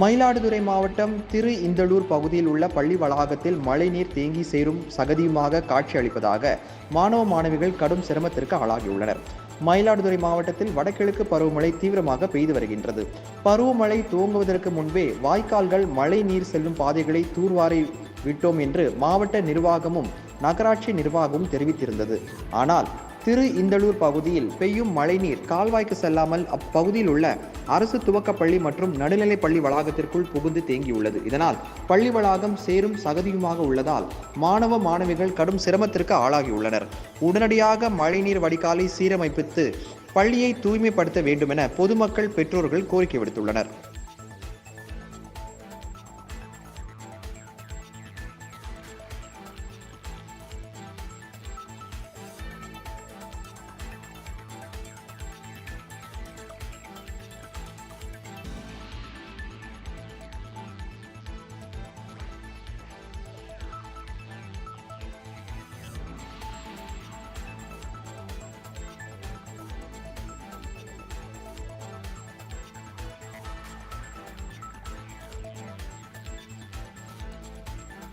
மயிலாடுதுறை மாவட்டம் திரு இந்தளூர் பகுதியில் உள்ள பள்ளி வளாகத்தில் மழைநீர் தேங்கி சேரும் சகதியுமாக காட்சியளிப்பதாக மாணவ மாணவிகள் கடும் சிரமத்திற்கு ஆளாகியுள்ளனர். மயிலாடுதுறை மாவட்டத்தில் வடகிழக்கு பருவமழை தீவிரமாக பெய்து வருகின்றது. பருவமழை துவங்குவதற்கு முன்பே வாய்க்கால்கள் மழை நீர் செல்லும் பாதைகளை தூர்வாரி விட்டோம் என்று மாவட்ட நிர்வாகமும் நகராட்சி நிர்வாகமும் தெரிவித்திருந்தது. ஆனால் திரு இந்தளூர் பகுதியில் பெய்யும் மழைநீர் கால்வாய்க்கு செல்லாமல் அப்பகுதியில் உள்ள அரசு துவக்கப்பள்ளி மற்றும் நடுநிலைப் பள்ளி வளாகத்திற்குள் புகுந்து தேங்கியுள்ளது. இதனால் பள்ளி வளாகம் சேரும் சகதியுமாக உள்ளதால் மாணவ மாணவிகள் கடும் சிரமத்திற்கு ஆளாகியுள்ளனர். உடனடியாக மழைநீர் வடிகாலை சீரமைப்பித்து பள்ளியை தூய்மைப்படுத்த வேண்டுமென பொதுமக்கள் பெற்றோர்கள் கோரிக்கை விடுத்துள்ளனர்.